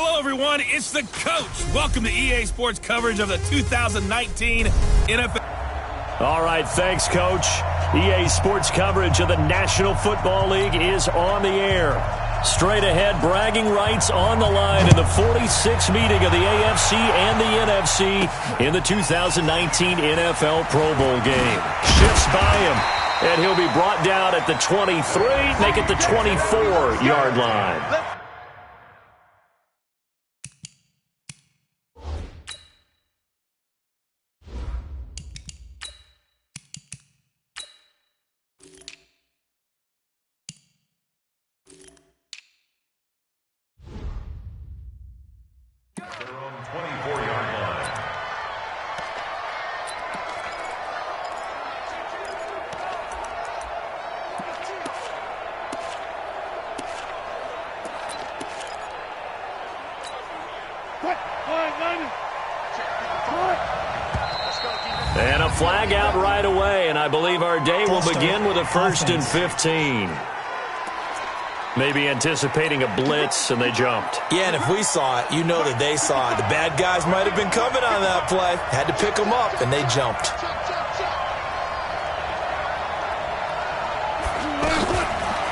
Hello, everyone. It's the coach. Welcome to EA Sports coverage of the 2019 NFL. All right, thanks, Coach. EA Sports coverage of the National Football League is on the air. Straight ahead, bragging rights on the line in the 46th meeting of the AFC and the NFC in the 2019 NFL Pro Bowl game. Shifts by him, and he'll be brought down at the 23, make it the 24-yard line. And a flag out right away, and I believe our day will begin with a 1st and 15. Maybe anticipating a blitz, and they jumped. Yeah, and if we saw it, you know that they saw it. The bad guys might have been coming on that play. Had to pick them up, and they jumped.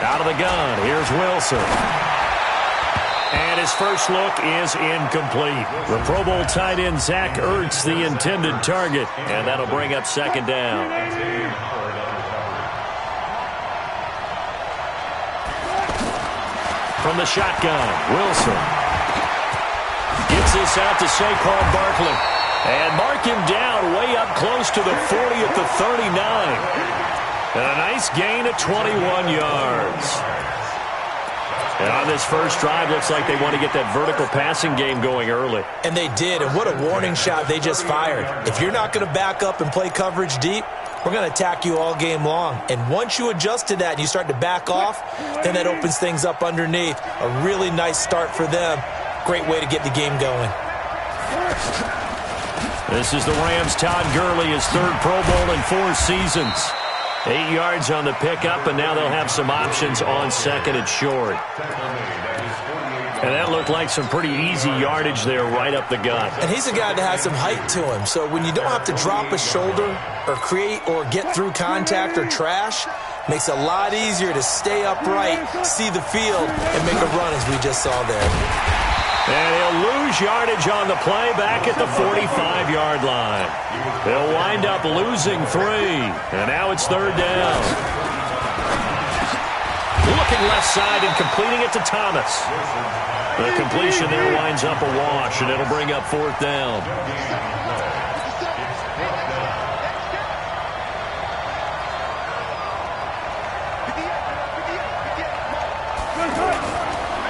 Out of the gun, here's Wilson. And his first look is incomplete. The Pro Bowl tight end Zach Ertz, the intended target. And that'll bring up 2nd down. From the shotgun, Wilson. Gets this out to Saquon Barkley. And mark him down way up close to the 40 at the 39. And a nice gain of 21 yards. And on this first drive, looks like they want to get that vertical passing game going early. And they did, and what a warning shot they just fired. If you're not going to back up and play coverage deep, we're going to attack you all game long. And once you adjust to that and you start to back off, then that opens things up underneath. A really nice start for them. Great way to get the game going. This is the Rams' Todd Gurley, his 3rd Pro Bowl in 4 seasons. 8 yards on the pickup, and now they'll have some options on 2nd and short. And that looked like some pretty easy yardage there right up the gut. And he's a guy that has some height to him, so when you don't have to drop a shoulder or create or get through contact or trash, makes it a lot easier to stay upright, see the field, and make a run as we just saw there. And he'll lose yardage on the play back at the 45-yard line. They'll wind up losing 3. And now it's 3rd down. Looking left side and completing it to Thomas. The completion there winds up a wash, and it'll bring up 4th down.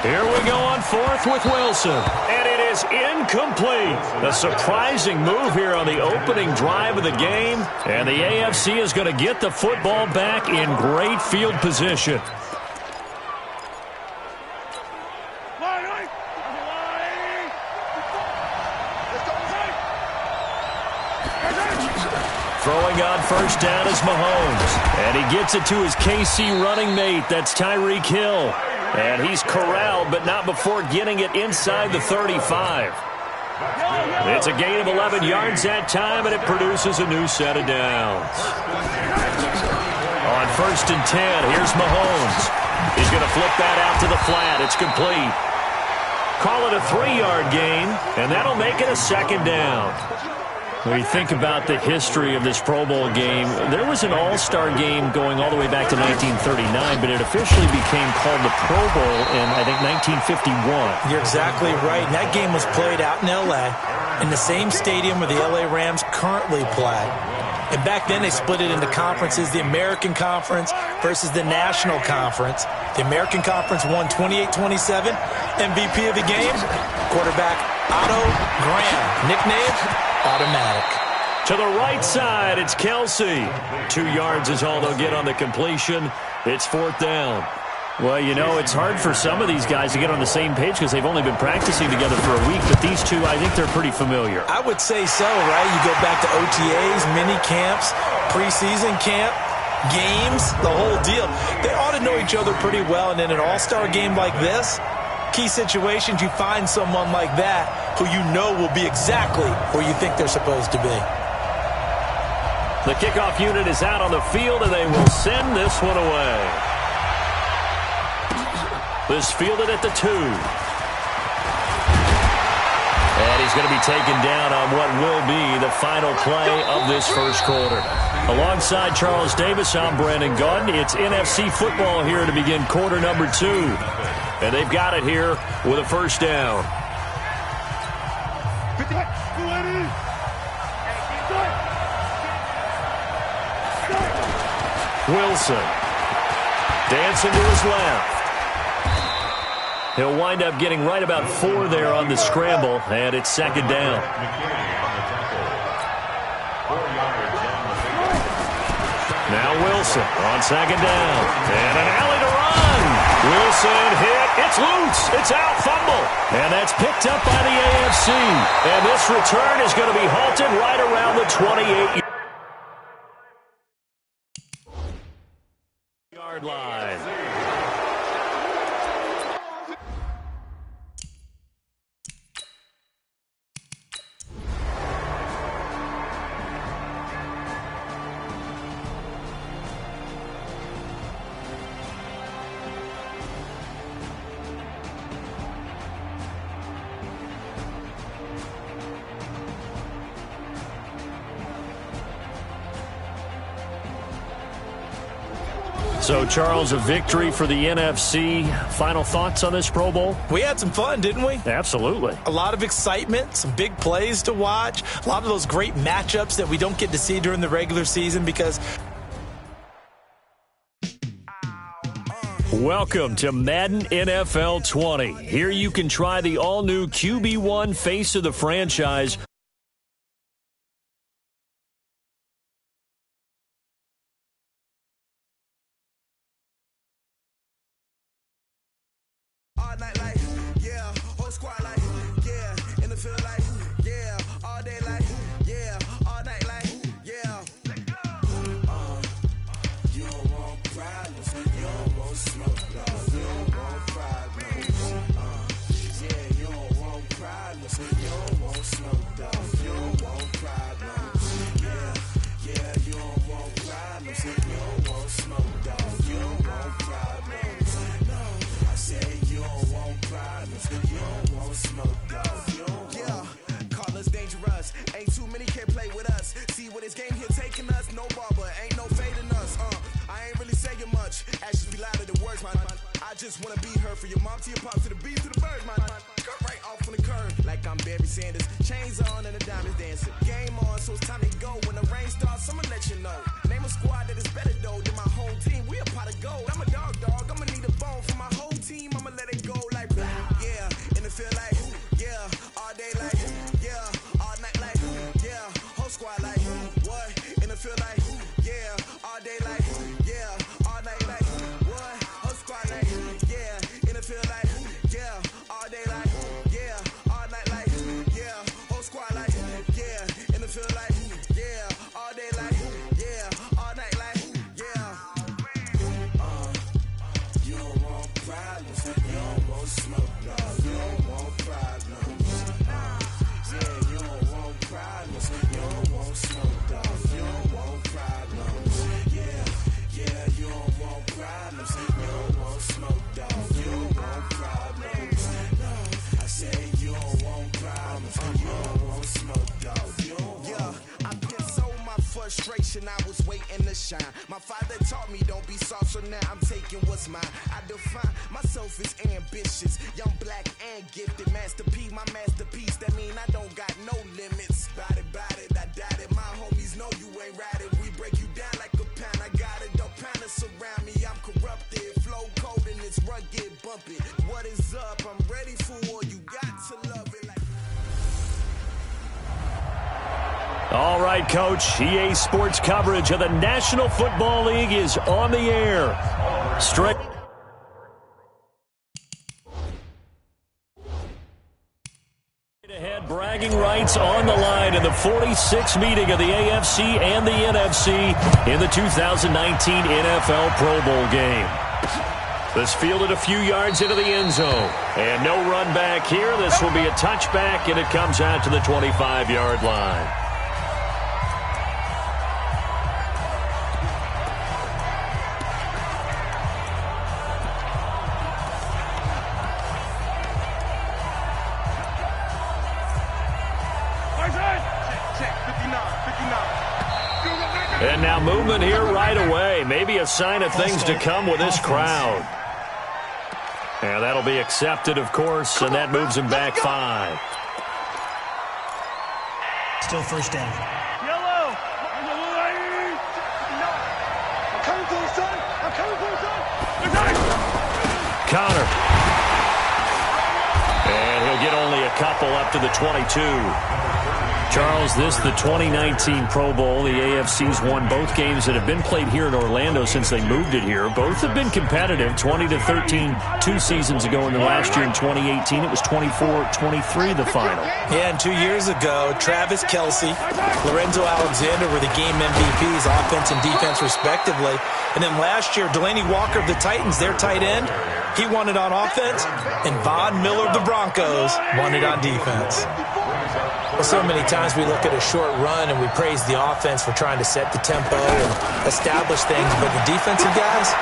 Here we go on 4th with Wilson. And it is incomplete. A surprising move here on the opening drive of the game. And the AFC is going to get the football back in great field position. Throwing on 1st down is Mahomes. And he gets it to his KC running mate. That's Tyreek Hill. And he's corralled, but not before getting it inside the 35. It's a gain of 11 yards that time, and it produces a new set of downs. On 1st and 10, here's Mahomes. He's going to flip that out to the flat. It's complete. Call it a 3-yard gain, and that'll make it a 2nd down. When you think about the history of this Pro Bowl game, there was an all-star game going all the way back to 1939, but it officially became called the Pro Bowl in, I think, 1951. You're exactly right. And that game was played out in L.A. in the same stadium where the L.A. Rams currently play. And back then they split it into conferences, the American Conference versus the National Conference. The American Conference won 28-27. MVP of the game, quarterback Otto Graham. Nickname, Automatic. To the right side, it's Kelsey. 2 yards is all they'll get on the completion. It's 4th down. Well, you know, it's hard for some of these guys to get on the same page because they've only been practicing together for a week, but these two, I think they're pretty familiar. I would say so, right? You go back to OTAs, mini camps, preseason camp, games, the whole deal. They ought to know each other pretty well, and in an all-star game like this, key situations, you find someone like that who you know will be exactly where you think they're supposed to be. The kickoff unit is out on the field, and they will send this one away. This fielded at the 2. And he's going to be taken down on what will be the final play of this first quarter. Alongside Charles Davis, I'm Brandon Gaudin. It's NFC football here to begin quarter number 2. And they've got it here with a first down. Wilson dancing to his left. He'll wind up getting right about 4 there on the scramble, and it's second down. Now Wilson on second down. And an alley to run. Wilson hit. It's loose. It's out. Fumble. And that's picked up by the AFC. And this return is going to be halted right around the 28-yard line. So, Charles, a victory for the NFC. Final thoughts on this Pro Bowl? We had some fun, didn't we? Absolutely. A lot of excitement, some big plays to watch, a lot of those great matchups that we don't get to see during the regular season because... Welcome to Madden NFL 20. Here you can try the all-new QB1 face of the franchise. I was waiting to shine. My father taught me don't be soft, so now I'm taking what's mine. I define myself as ambitious, young, black, and gifted. Master P, my masterpiece. That mean I don't got no limits. Bout it, I doubt it. My homies know you ain't ride it. We break you down like a pound. I got it, don't pound us around me. I'm corrupted, flow cold and it's rugged, bumpy. What is up? I'm ready for war. You got to love it like. All right, Coach. EA Sports coverage of the National Football League is on the air. Straight ahead, bragging rights on the line in the 46th meeting of the AFC and the NFC in the 2019 NFL Pro Bowl game. This fielded a few yards into the end zone. And no run back here. This will be a touchback, and it comes out to the 25-yard line. And now movement here right away. Maybe a sign of things to come with this crowd. And that'll be accepted, of course, and that moves him back 5. Still first down. Yellow! I'm coming for you, son! I'm coming for you, son! Counter. And he'll get only a couple up to the 22. Charles, this the 2019 Pro Bowl. The AFC's won both games that have been played here in Orlando since they moved it here. Both have been competitive, 20-13 2 seasons ago, and then last year in 2018 it was 24-23 the final. Yeah, and 2 years ago, Travis Kelce, Lorenzo Alexander were the game MVPs, offense and defense respectively. And then last year, Delaney Walker of the Titans, their tight end, he won it on offense, and Von Miller of the Broncos won it on defense. Well, so many times we look at a short run and we praise the offense for trying to set the tempo and establish things, but the defensive guys,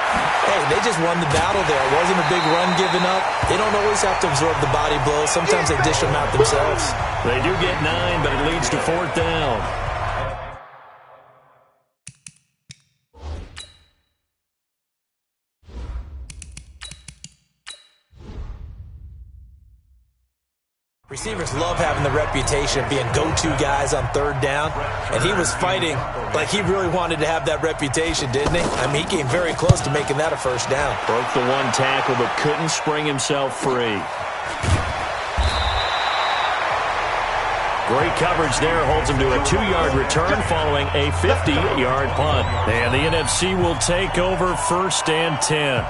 hey, they just won the battle there. It wasn't a big run given up. They don't always have to absorb the body blows. Sometimes they dish them out themselves. They do get 9, but it leads to 4th down. Receivers love having the reputation of being go-to guys on 3rd down, and he was fighting like he really wanted to have that reputation, didn't he? I mean, he came very close to making that a 1st down. Broke the 1 tackle, but couldn't spring himself free. Great coverage there, holds him to a 2-yard return following a 50-yard punt. And the NFC will take over 1st and 10.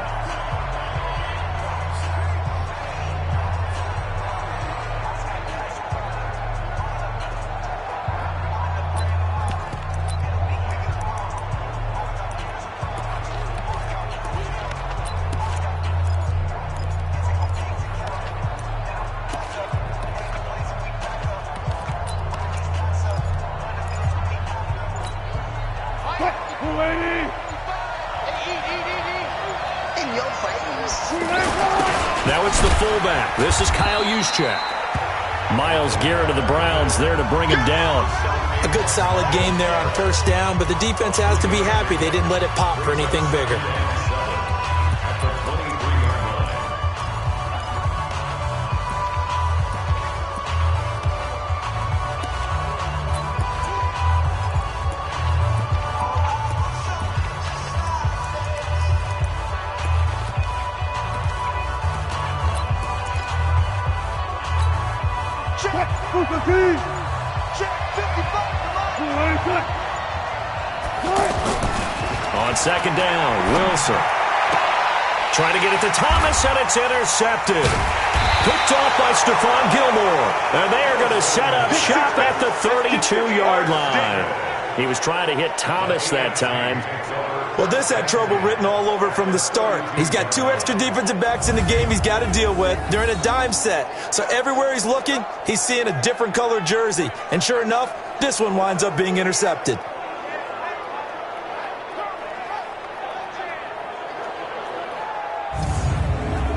Now it's the fullback. This is Kyle Juszczyk. Myles Garrett of the Browns there to bring him down. A good solid game there on 1st down, but the defense has to be happy they didn't let it pop for anything bigger. On 2nd down, Wilson. Trying to get it to Thomas, and it's intercepted. Picked off by Stephon Gilmore. And they are going to set up shop at the 32-yard line. He was trying to hit Thomas that time. Well, this had trouble written all over from the start. He's got 2 extra defensive backs in the game he's got to deal with. They're in a dime set. So everywhere he's looking, he's seeing a different color jersey. And sure enough, this one winds up being intercepted.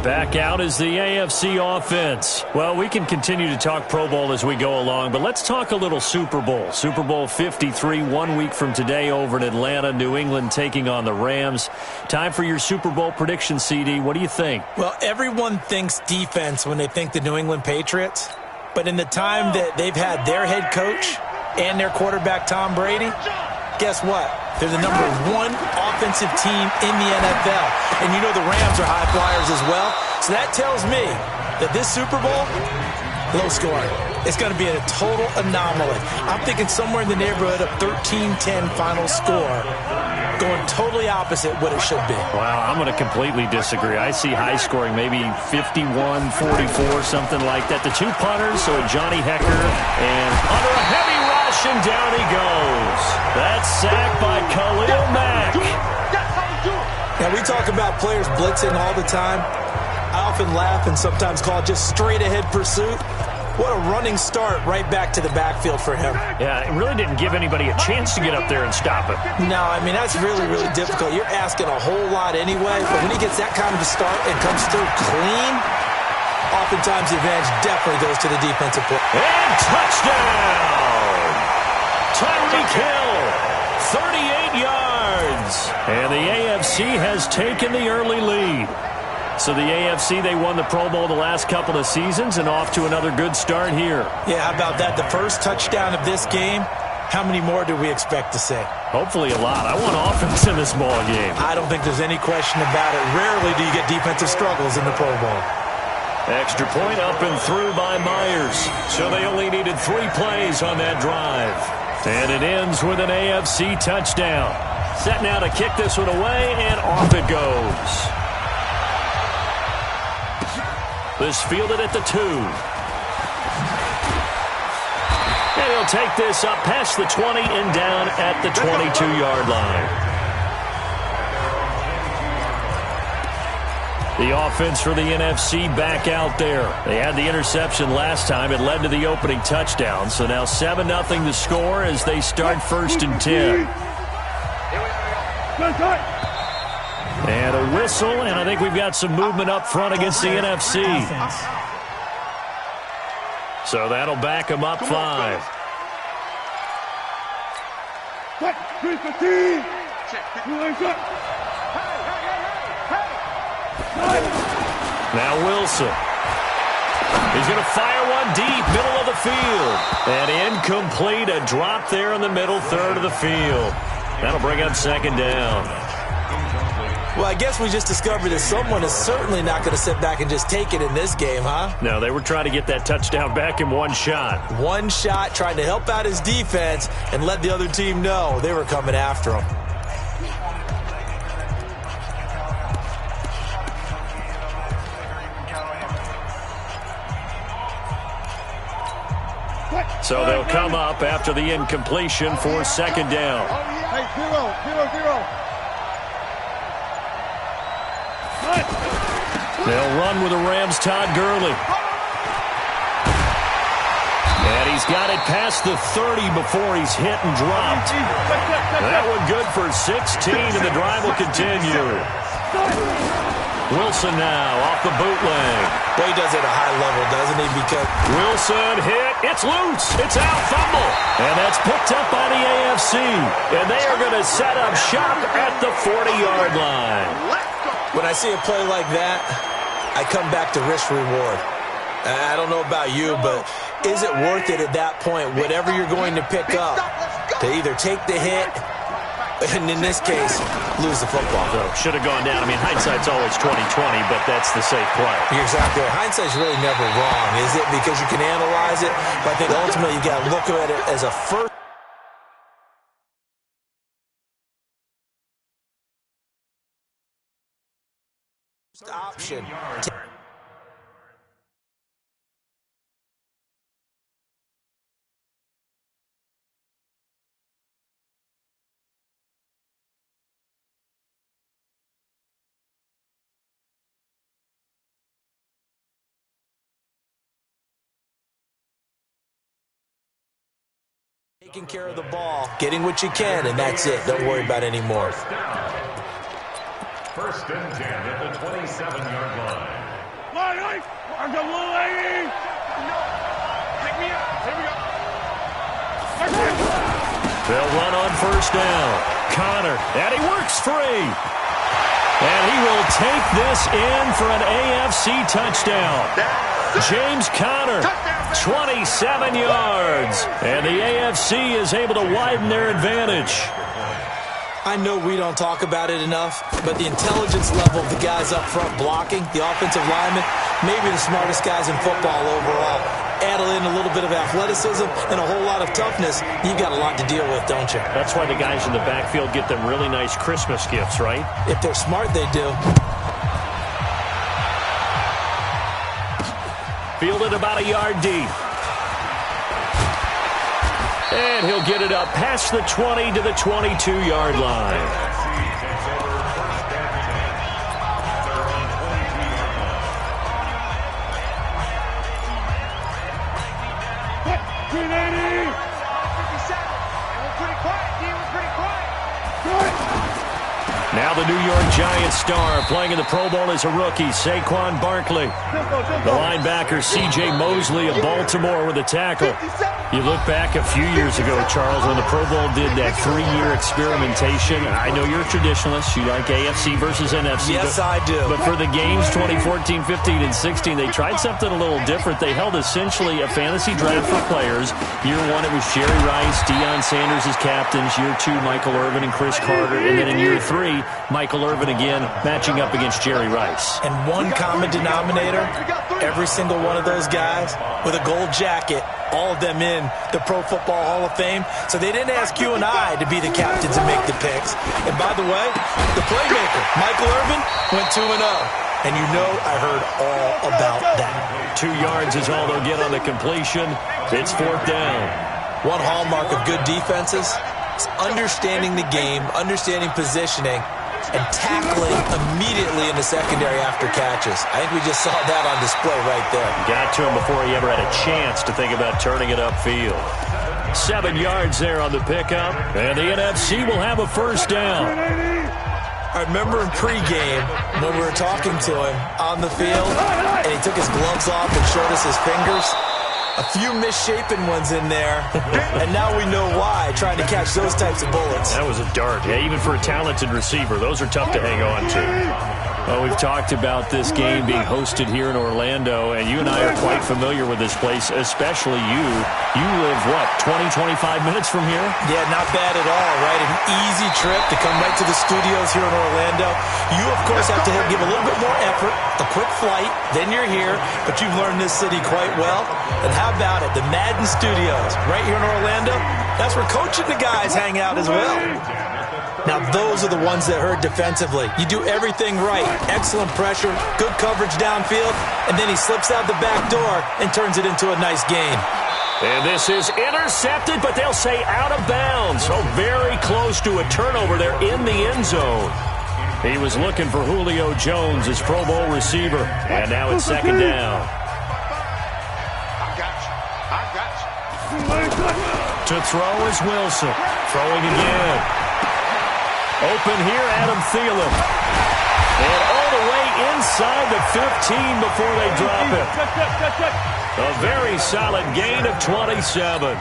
Back out is the AFC offense. Well, we can continue to talk Pro Bowl as we go along, but let's talk a little Super Bowl. Super Bowl 53, 1 week from today over in Atlanta, New England taking on the Rams. Time for your Super Bowl prediction, CD. What do you think? Well, everyone thinks defense when they think the New England Patriots, but in the time that they've had their head coach and their quarterback, Tom Brady, guess what? They're the number 1 offensive team in the NFL. And you know the Rams are high flyers as well. So that tells me that this Super Bowl, low scoring. It's going to be a total anomaly. I'm thinking somewhere in the neighborhood of 13-10 final score, going totally opposite what it should be. Wow, I'm going to completely disagree. I see high scoring, maybe 51-44, something like that. The 2 punters, so Johnny Hecker, and under a heavy rush, and down he goes. That's sacked by Khalil Mack. Now, we talk about players blitzing all the time. I often laugh and sometimes call it just straight-ahead pursuit. What a running start right back to the backfield for him. Yeah, it really didn't give anybody a chance to get up there and stop him. No, I mean, that's really, really difficult. You're asking a whole lot anyway, but when he gets that kind of a start and comes through clean, oftentimes the advantage definitely goes to the defensive player. And touchdown! Tyreek Hill, 38 yards. And the AFC has taken the early lead. So the AFC, they won the Pro Bowl the last couple of seasons and off to another good start here. Yeah, how about that? The first touchdown of this game, how many more do we expect to see? Hopefully a lot. I want offense in this ball game. I don't think there's any question about it. Rarely do you get defensive struggles in the Pro Bowl. Extra point up and through by Myers. So they only needed 3 plays on that drive. And it ends with an AFC touchdown. Set now to kick this one away, and off it goes. This fielded at the 2. And he'll take this up past the 20 and down at the 22-yard line. The offense for the NFC back out there. They had the interception last time. It led to the opening touchdown. So now 7-0 to score as they start 1st and 10. And a whistle, and I think we've got some movement up front against the NFC. So that'll back them up 5. Now Wilson. He's going to fire one deep, middle of the field. And incomplete, a drop there in the middle third of the field. That'll bring up 2nd down. Well, I guess we just discovered that someone is certainly not going to sit back and just take it in this game, huh? No, they were trying to get that touchdown back in one shot. One shot, trying to help out his defense and let the other team know they were coming after him. So they'll come up after the incompletion for 2nd down. Hey, 0-0-0. They'll run with the Rams' Todd Gurley. And he's got it past the 30 before he's hit and dropped. That one good for 16, and the drive will continue. Wilson now off the bootleg. Well, he does it at a high level, doesn't he? Because Wilson hit. It's loose. It's out. Fumble. And that's picked up by the AFC. And they are going to set up shop at the 40-yard line. when I see a play like that, I come back to risk reward. I don't know about you, but is it worth it at that point, whatever you're going to pick up, to either take the hit and, in this case, lose the football? So, should have gone down. I mean, hindsight's always 20/20, but that's the safe play. You're exactly right. Hindsight's really never wrong, is it? Because you can analyze it, but I think ultimately you got to look at it as a first option. Taking care of the ball, getting what you can, and that's it. Don't worry about any more. First and 10 at the 27-yard line. I'm the little lady. Pick me up. Here we go. They'll run on first down. Connor, and he works free. And he will take this in for an AFC touchdown. James Conner, 27 yards. And the AFC is able to widen their advantage. I know we don't talk about it enough, but the intelligence level of the guys up front blocking, the offensive linemen, maybe the smartest guys in football overall. Add in a little bit of athleticism and a whole lot of toughness, you've got a lot to deal with, don't you? That's why the guys in the backfield get them really nice Christmas gifts, right? If they're smart, they do. Fielded about a yard deep. And he'll get it up past the 20 to the 22-yard line. New York Giants star playing in the Pro Bowl as a rookie, Saquon Barkley. The linebacker, C.J. Mosley of Baltimore with a tackle. You look back a few years ago, Charles, when the Pro Bowl did that 3-year experimentation. I know you're a traditionalist. You like AFC versus NFC. Yes, I do. But for the games 2014, 15, and 16, they tried something a little different. They held essentially a fantasy draft for players. Year 1, it was Jerry Rice, Deion Sanders as captains. Year 2, Michael Irvin and Chris Carter. And then in year 3, Michael Irvin again matching up against Jerry Rice. And one common denominator, every single one of those guys with a gold jacket, all of them in the Pro Football Hall of Fame. So they didn't ask you and I to be the captains and make the picks. And by the way, the playmaker, Michael Irvin, went 2-0. And you know I heard all about that. 2 yards is all they'll get on the completion. It's 4th down. One hallmark of good defenses is understanding the game, understanding positioning, and tackling immediately in the secondary after catches. I think we just saw that on display right there. Got to him before he ever had a chance to think about turning it upfield. 7 yards there on the pickup, and the NFC will have a 1st down. I remember in pregame when we were talking to him on the field, and he took his gloves off and showed us his fingers. A few misshapen ones in there, and now we know why, trying to catch those types of bullets. That was a dart. Yeah, even for a talented receiver, those are tough to hang on to. Well, we've talked about this game being hosted here in Orlando, and you and I are quite familiar with this place, especially you. You live, what, 20, 25 minutes from here? Yeah, not bad at all, right? An easy trip to come right to the studios here in Orlando. You, of course, have to give a little bit more effort, a quick flight, then you're here, but you've learned this city quite well. And how about it? The Madden Studios right here in Orlando, that's where Coach and the guys hang out as well. Now, those are the ones that hurt defensively. You do everything right. Excellent pressure, good coverage downfield, and then he slips out the back door and turns it into a nice gain. And this is intercepted, but they'll say out of bounds. So very close to a turnover there in the end zone. He was looking for Julio Jones, his Pro Bowl receiver, and now it's 2nd down. To throw is Wilson. Throwing again. Open here, Adam Thielen. And all the way inside the 15 before they drop it. A very solid gain of 27.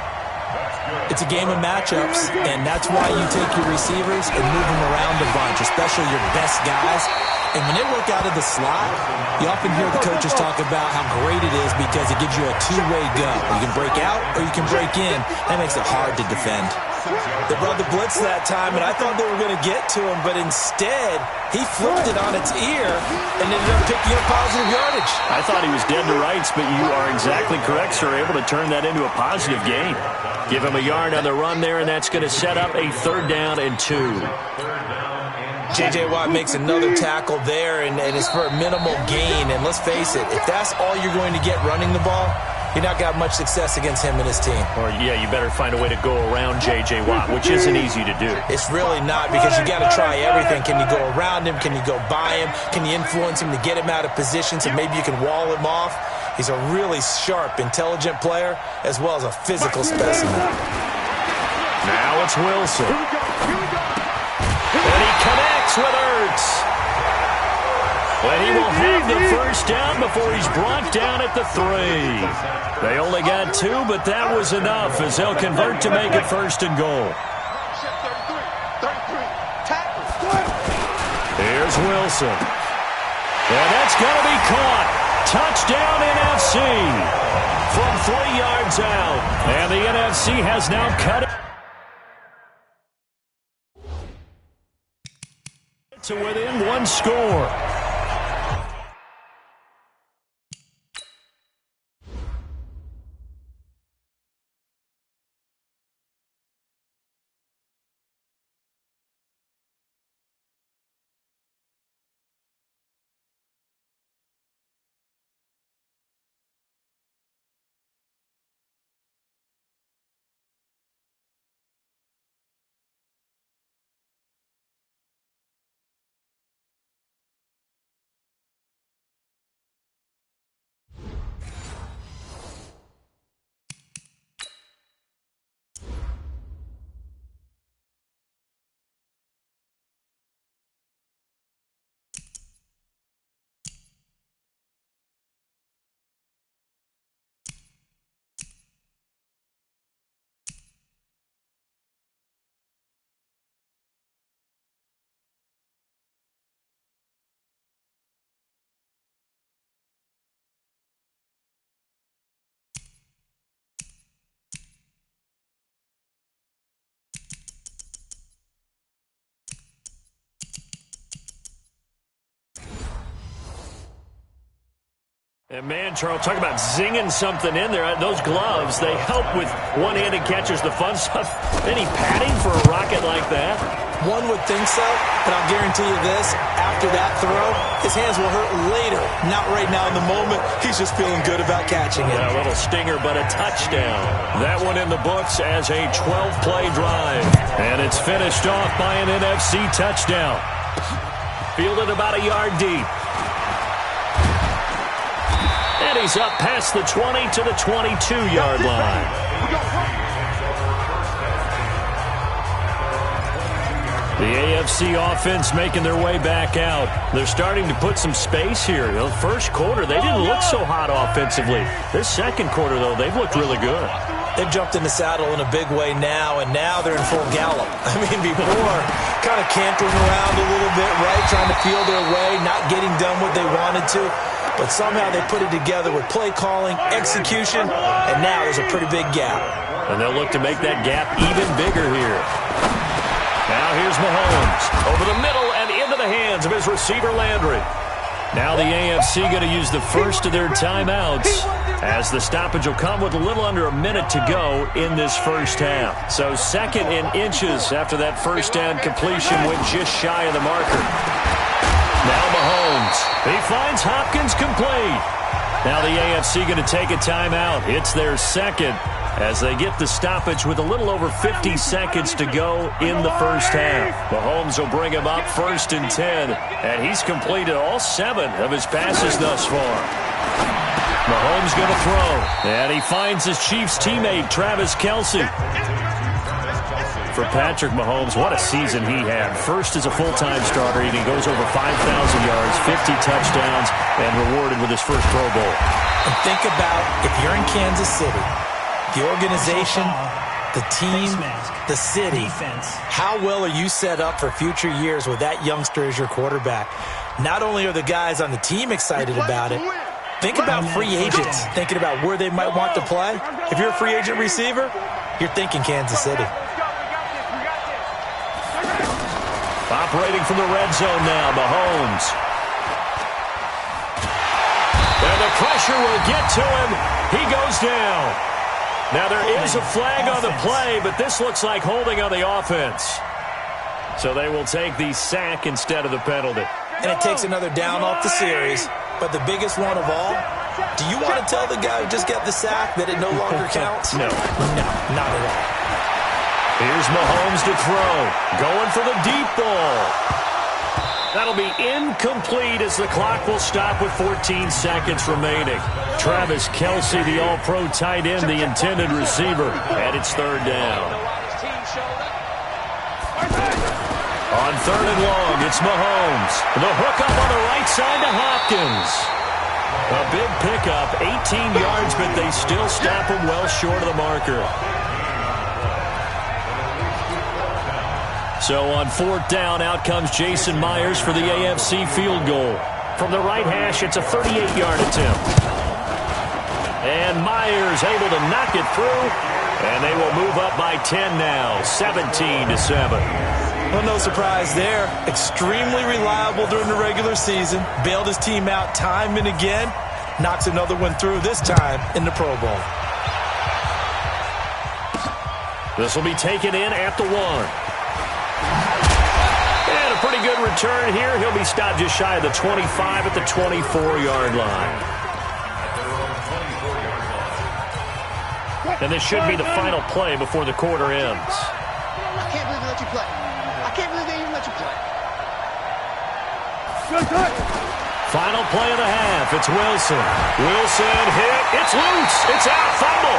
It's a game of matchups, and that's why you take your receivers and move them around a bunch, especially your best guys. And when they work out of the slot, you often hear the coaches talk about how great it is because it gives you a two-way go. You can break out or you can break in. That makes it hard to defend. They brought the blitz that time, and I thought they were going to get to him, but instead, he flipped it on its ear and ended up picking up positive yardage. I thought he was dead to rights, but you are exactly correct, sir. Able to turn that into a positive gain. Give him a yard on the run there, and that's going to set up a 3rd down and 2. J.J. Watt makes another tackle there, and it's for a minimal gain. And let's face it, if that's all you're going to get running the ball, you're not got much success against him and his team. Or, yeah, you better find a way to go around J.J. Watt, which isn't easy to do. It's really not, because you got to try everything. Can you go around him? Can you go by him? Can you influence him to get him out of position so maybe you can wall him off? He's a really sharp, intelligent player, as well as a physical specimen. Now it's Wilson. And he connects with Ertz. And he will have the 1st down before he's brought down at the 3. They only got 2, but that was enough as they'll convert to make it 1st and goal. Here's Wilson. And that's going to be caught. Touchdown NFC from 3 yards out. And the NFC has now cut it to within 1 score. And man, Charles, talk about zinging something in there. Those gloves, they help with one-handed catches, the fun stuff. Any padding for a rocket like that? One would think so, but I'll guarantee you this. After that throw, his hands will hurt later. Not right now in the moment. He's just feeling good about catching it. Yeah, a little stinger, but a touchdown. That one in the books as a 12-play drive. And it's finished off by an NFC touchdown. Fielded about a yard deep. And he's up past the 20 to the 22-yard line. The AFC offense making their way back out. They're starting to put some space here. The first quarter, they didn't look so hot offensively. This second quarter, though, they've looked really good. They've jumped in the saddle in a big way now, and now they're in full gallop. I mean, before, kind of cantering around a little bit, right, trying to feel their way, not getting done what they wanted to. But somehow they put it together with play calling, execution, and now there's a pretty big gap. And they'll look to make that gap even bigger here. Now here's Mahomes over the middle and into the hands of his receiver Landry. Now the AFC going to use the first of their timeouts as the stoppage will come with a little under a minute to go in this first half. So second in inches after that first down completion went just shy of the marker. Now Mahomes. He finds Hopkins complete. Now the AFC going to take a timeout. It's their second as they get the stoppage with a little over 50 seconds to go in the first half. Mahomes will bring him up 1st and 10, and he's completed all 7 of his passes thus far. Mahomes going to throw, and he finds his Chiefs teammate, Travis Kelce. For Patrick Mahomes, what a season he had. First as a full-time starter, and he goes over 5,000 yards, 50 touchdowns, and rewarded with his first Pro Bowl. And think about if you're in Kansas City, the organization, the team, the city, how well are you set up for future years with that youngster as your quarterback? Not only are the guys on the team excited about it, think about free agents thinking about where they might want to play. If you're a free agent receiver, you're thinking Kansas City. Operating from the red zone now, Mahomes. And the pressure will get to him. He goes down. Now, there is a flag on the play, but this looks like holding on the offense. So they will take the sack instead of the penalty. And it takes another down off the series. But the biggest one of all, do you want to tell the guy who just got the sack that it no longer counts? No. No, not at all. Here's Mahomes to throw. Going for the deep ball. That'll be incomplete as the clock will stop with 14 seconds remaining. Travis Kelce, the all-pro tight end, the intended receiver, and it's 3rd down. On 3rd and long, it's Mahomes. The hook up on the right side to Hopkins. A big pickup, 18 yards, but they still stop him well short of the marker. So on 4th down, out comes Jason Myers for the AFC field goal. From the right hash, it's a 38-yard attempt. And Myers able to knock it through, and they will move up by 10 now, 17-7. Well, no surprise there. Extremely reliable during the regular season. Bailed his team out time and again. Knocks another one through, this time in the Pro Bowl. This will be taken in at the 1. And a pretty good return here. He'll be stopped just shy of the 25 at the 24-yard line. And this should be the final play before the quarter ends. I can't believe they let you play. I can't believe they even let you play. Final play of the half. It's Wilson. Wilson hit. It's loose. It's out. Fumble.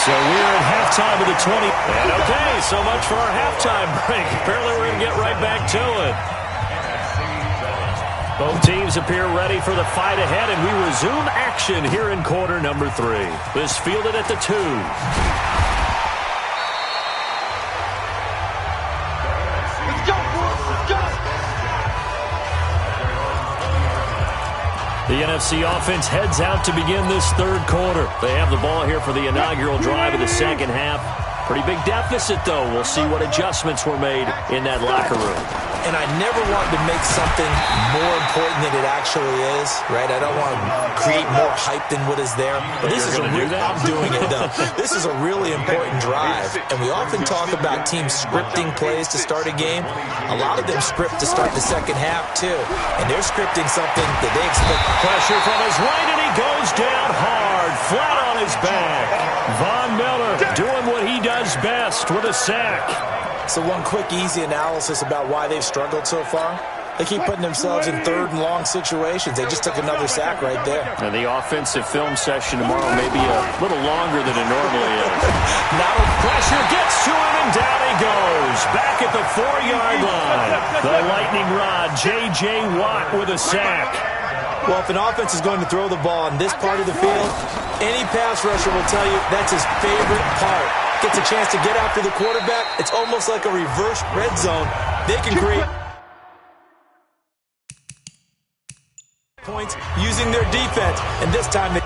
So we're at halftime of the 20. And okay, so much for our halftime break. Apparently we're going to get right back to it. Both teams appear ready for the fight ahead, and we resume action here in quarter number 3. This fielded at the 2. Let's go, boys. Let's go. The NFC offense heads out to begin this 3rd quarter. They have the ball here for the inaugural drive of the second half. Pretty big deficit, though. We'll see what adjustments were made in that locker room. and I never want to make something more important than it actually is, right? I don't want to create more hype than what is there. But this is I'm doing it, though. This is a really important drive, and we often talk about teams scripting plays to start a game. A lot of them script to start the second half, too, and they're scripting something that they expect. Pressure from his right, and he goes down hard, flat on his back. Von Miller doing what he does best with a sack. So one quick, easy analysis about why they've struggled so far. They keep putting themselves in third and long situations. They just took another sack right there. And the offensive film session tomorrow may be a little longer than it normally is. Now pressure gets to him, and down he goes. Back at the 4-yard line. The lightning rod, J.J. Watt with a sack. Well, if an offense is going to throw the ball in this part of the field, any pass rusher will tell you that's his favorite part. Gets a chance to get after the quarterback. It's almost like a reverse red zone. They can create points using their defense, and this time they...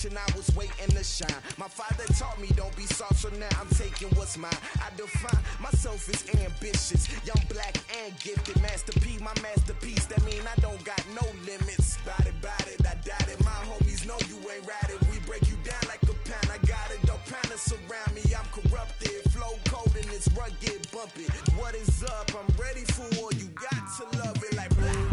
I was waiting to shine. My father taught me don't be soft, so now I'm taking what's mine. I define myself as ambitious, young, black, and gifted. Master P, my masterpiece. That mean I don't got no limits. Bout it, I doubt it. My homies know you ain't ratted. We break you down like a pound. I got it, don't panic surround me. I'm corrupted, flow cold and it's rugged, bumpy. What is up? I'm ready for war. You got to love it like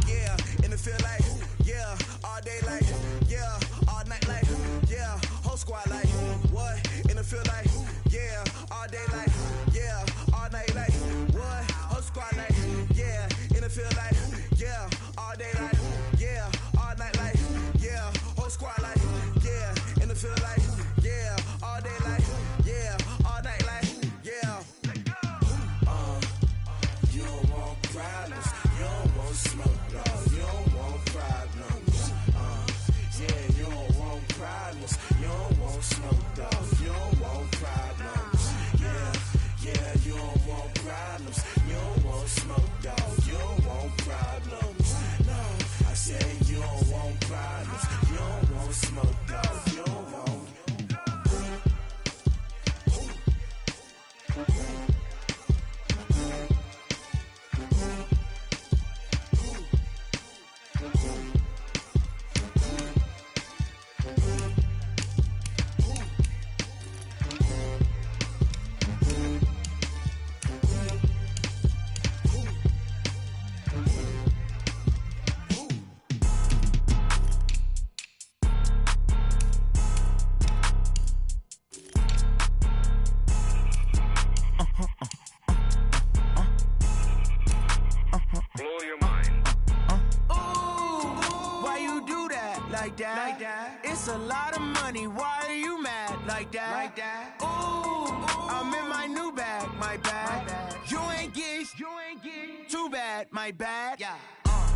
yeah, and it feel like yeah, all day like yeah, all night like yeah, whole squad like what? And it feel like yeah, all day like yeah, all night like what? Whole squad like yeah, and it feel like yeah, all day like yeah, all night like yeah, whole squad like yeah, and it feel like yeah, all day like yeah, all night like yeah. You don't want problems, you don't want smoke, dog. You don't want problems. Yeah, you don't want problems, you don't want smoke, dog. You don't want problems. Yeah, like that. It's a lot of money, why are you mad like that? Ooh, I'm in my new bag, my bad. You ain't get too bad, my bad.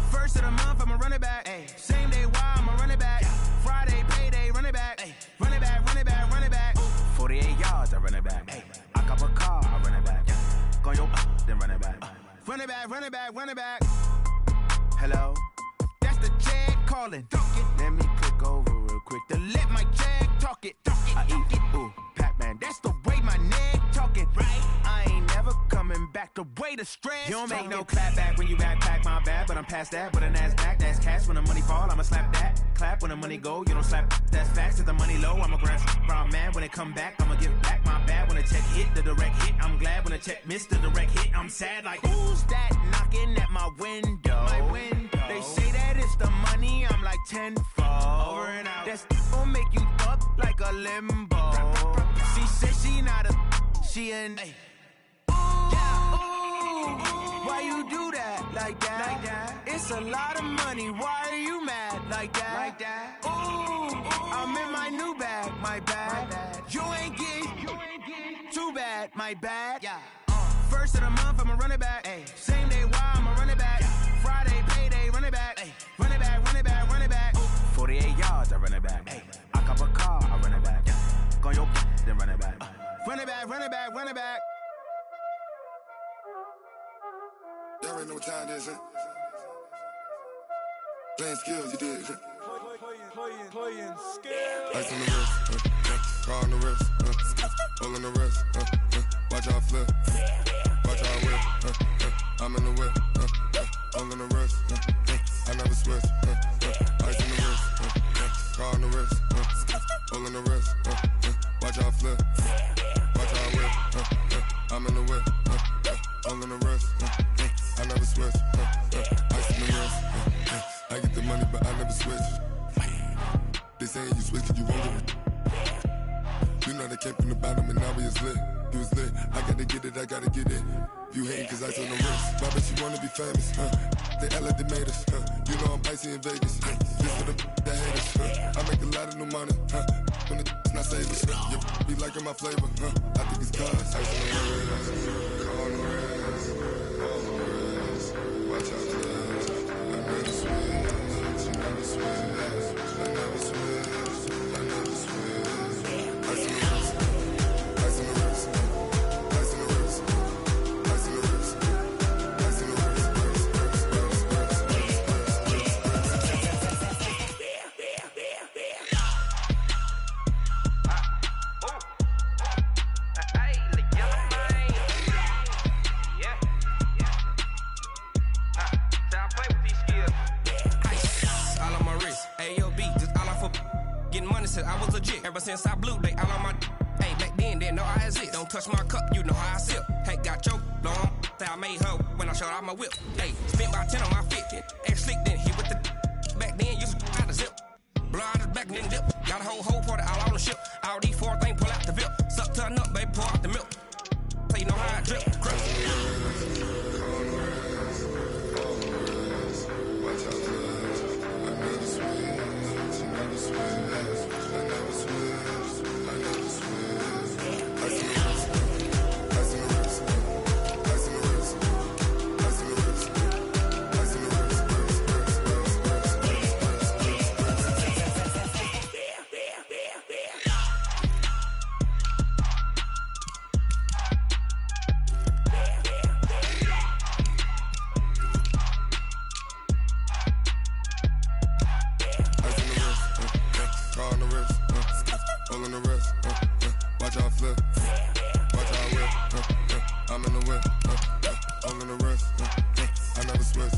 First of the month, I'ma run it back. Same day, why I'ma run it back. Friday, payday, run it back. Run it back, run it back, run it back. 48 yards, I run it back. I cop a car, I run it back. Go your then run it back. Run it back, run it back, run it back. Hello? That's the jag calling. Let me click over real quick to let my jag talk it. I eat it, ooh, Pac-Man. That's the way my neck talking. Right? I ain't never coming back the way the stress. You don't make no clap back when you backpack, my bad. But I'm past that, but a NASDAQ, that's cash. When the money fall, I'ma slap that. Clap when the money go, you don't slap. That's facts. If the money low, I'ma grab brown man. When it come back, I'ma give back my bad. When the check hit, the direct hit, I'm glad. When the check missed the direct hit, I'm sad. Like, who's that knocking at my window? They say that it's the money, I'm like tenfold. Over and out. That's gon' make you fuck like a limbo. She said she not a, she an. Why you do that like that? It's a lot of money, why are you mad like that? Ooh, I'm in my new bag, my bad. You ain't get too bad, my bad. First of the month, I'ma run it back. Same day, why I'ma run it back. Friday, payday, run it back. Run it back, run it back, run it back. 48 yards, I run it back. I cop a car, I run it back. Go your then run it back. Run it back, run it back, run it back. Y'all already know what time it is, huh? Playing skills, you did. Playing skills. Ice on the wrist, car on the wrist, hole in the wrist, watch out flip, watch out whip, I'm in the whip, hole in the wrist, I never switch, ice on the wrist, car on the wrist, hole in the wrist, watch out flip, watch out whip, I'm in the whip, hole in the wrist, I never switch, ice on the wrist, I get the money but I never switch. They saying you switch cause you won't get it. You know they came from the bottom and now we is lit. You was lit, I gotta get it, I gotta get it. You hating cause I told the wrist. My bitch, you wanna be famous, They act like they made us, You know I'm icy in Vegas, This for the that hate us, I make a lot of new money, When it's not savers, You be liking my flavor, I think it's cause. Ice on the wrist, car on the wrist, all on the wrist. Watch out for this, I never switch, you never switch. I never switch, I never switch. Ice on the wrist, ice on the wrist, ice on the wrist, ice on the wrist, ice on the wrist, I was legit. Ever since I blew, they all on my. Hey, back then, didn't know I exist. Don't touch my cup, you know how I sip. Hey, got choked, long. Say I made her when I showed out my whip. Hey, spent about 10 on my fit. Ex slick, then hit with the. Back then, used to out the zip. Blow out the back, then dip. Got a whole party all on the ship. All these four things pull out the VIP. Suck to a nut, baby, pour out the milk. So you know how I drip. Crush. Watch out for this. I never switch, you never switch. I never switch, I never switch. Ice on the wrist, ice on the wrist, ice on the wrist, ice on the wrist, ice on the wrist, car on the wrist, hole in the wrist, watch out flip, watch out whip, I'm in the whip, hole in the wrist, I never switch.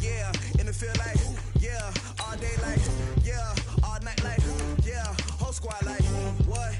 Yeah, in the field like, yeah, all day like, yeah, all night like, yeah, whole squad like, what?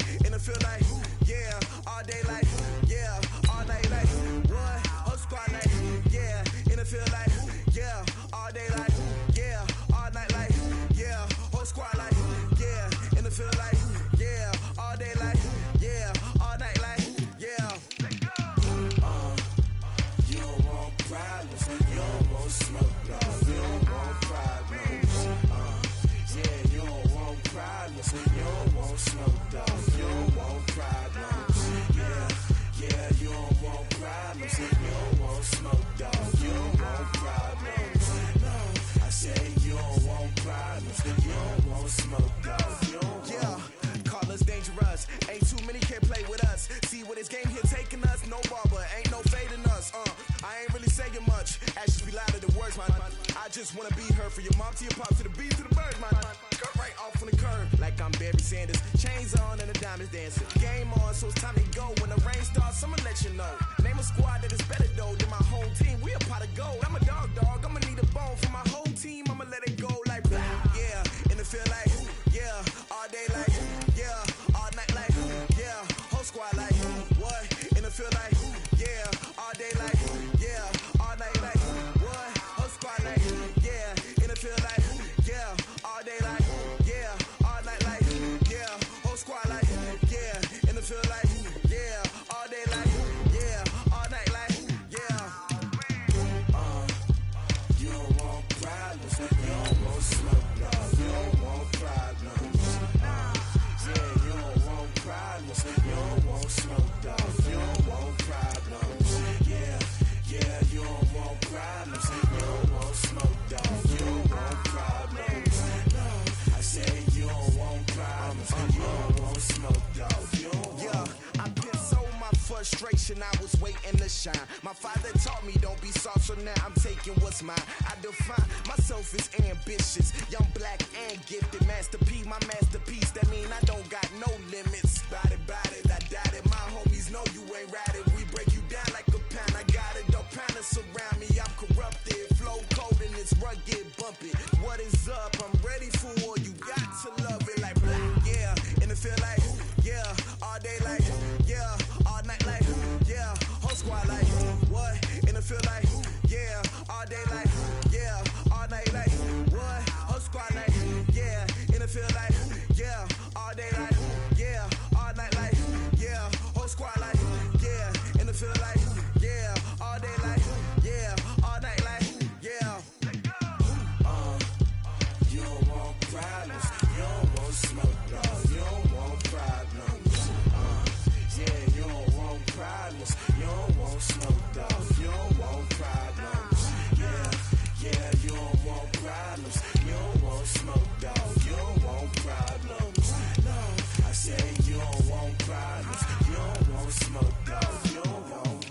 snowball, but ain't no fading us. I ain't really saying much. Actions be louder than words, man. I just wanna be her for your mom to your pop to the beat to the bird, man. Cut right off on the curb, like I'm Barry Sanders. Chains on and the diamonds dancing. Game on, so it's time to go. When the rain starts, I'ma let you know. Name a squad that is better though than my whole team. We a pot of gold. I'm a dog. I'ma need a bone for my whole team. I'ma let it go like yeah. In the field like yeah. All day like yeah. All night like yeah. Whole squad like what? In the field like yeah. All day like yeah. All night like what? Whole squad like yeah. In the field like yeah. All day like yeah. All night like yeah. Whole squad like yeah. In the field like yeah. All day like yeah. All night like yeah. You don't want problems. You don't want smoke. No. You don't want problems. Yeah, you don't want problems. You don't want smoke, dog. You don't want problems. Yeah, you don't want problems. You don't want smoke, dog. You don't want problems. No, I said you don't want problems. You don't want smoke, dog. You don't want. Yeah, I've been so my frustration. I was waiting to shine. My father taught me don't be soft, so now I'm taking what's mine. I define myself as ambitious, young, black, and gifted. Master P, my masterpiece. That mean I don't got no limits. Bout it, I doubt it. My homies know you ain't ratted. We break you down like a pound. I got it, don't pound surround me. I'm corrupted, flow cold and it's rugged, bumpy. What is up? I'm ready for war. You got to love it like black, yeah. In the field like yeah. All day like yeah. All night like yeah. Whole squad like what? In the field like yeah. All day like yeah. All night like what? Whole squad like yeah. In the field like yeah. All day like yeah. All night like yeah. Whole squad like yeah. In the field like yeah. All day like yeah. All night like yeah. You don't want problems. You don't want smoke, no. You don't want problems. Yeah, you don't want problems. You don't want smoke, dog. You don't want problems. Yeah, you don't want problems. You don't want smoke, dog. You don't want problems. No, I said you don't want problems. You don't want smoke, dog. You don't want.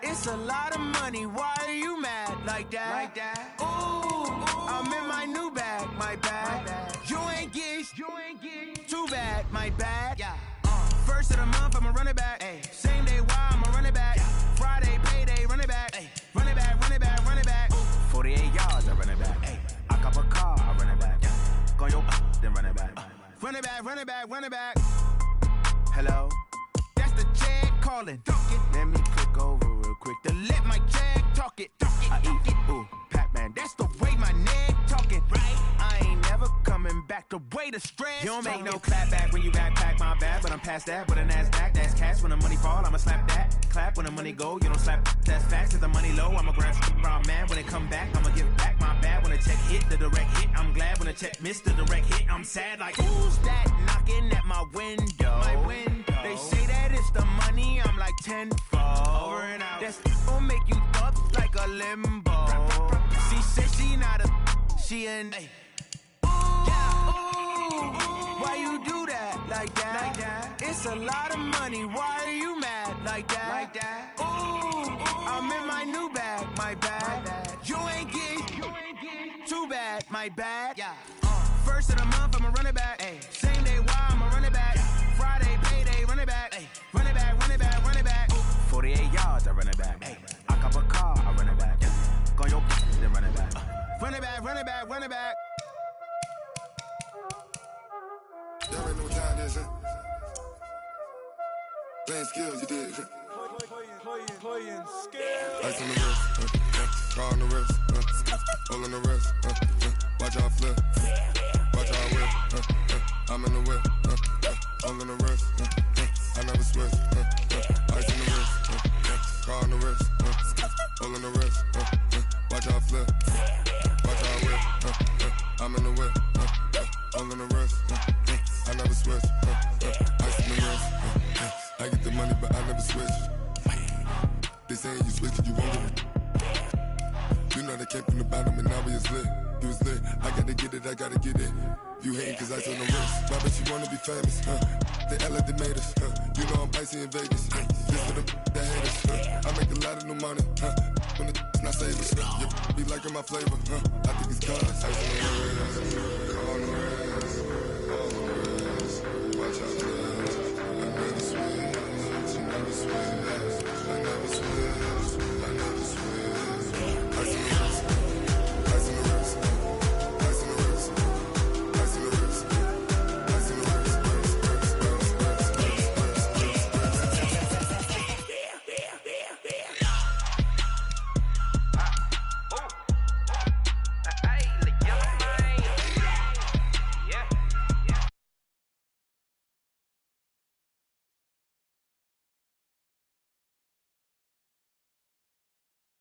It's a lot of money, why are you mad like that? Ooh, I'm in my new bag, my bad. You ain't get too bad, my bad. First of the month, I'ma run it back. Same day, why I'ma run it back. Friday, payday, run it back. Run it back, run it back, run it back. 48 yards, I run it back. I cop a car, I run it back. Go yo, then run it back. Run it back, run it back, run it back. Hello? That's the check calling. Let me click over real quick to let my check talk it. I eat it, ooh, Pac-Man. That's the way my neck talking. Right? I ain't never coming back the way the stress. You don't make no clap back when you backpack, my bad. But I'm past that with a NASDAQ. That's cash when the money fall. I'ma slap that. Clap when the money go. You don't slap. That's fast. Cause the money low. I'ma grab round man. When it come back, I'ma give back my bad. When the check hit, the direct hit. I'm glad when the check missed the direct hit. I'm sad like who's that knocking at my window? My window. They say that it's the money. I'm like tenfold. Over and out. That's gon' make you up like a limbo. She said she not a. She an. Why you do that like that? It's a lot of money. Why are you mad like that? Ooh, I'm in my new bag, my bad. You ain't get too bad, my bad. First of the month, I'ma run it back. Same day, why I'ma run it back. Friday, payday, run it back. Run it back, run it back, run it back. 48 yards, I run it back. I cop a car, I run it back. Go yo, then run it back. Run it back, run it back, run it back. There ain't no time, this, Playing skills, you did. playing skills. Ice on the wrist, car on the wrist, all on the wrist, watch how I flip, watch how I whip, I'm in the whip, all on the wrist, I never switch, ice on the wrist, car on the wrist, all on the wrist, watch how I flip, watch how I whip, I'm in the whip, all on the wrist, I never switch, ice on the wrist, I get the money but I never switch. They saying you switch and you won't get it. You know they came from the bottom and now we is lit. You was lit, I gotta get it, I gotta get it. You hating cause ice on the wrist. Why bet you wanna be famous, They act like they made us, You know I'm icy in Vegas, This for the that hate us, I make a lot of new money, When it's not savers, You be liking my flavor, I think it's cause ice on the wrist.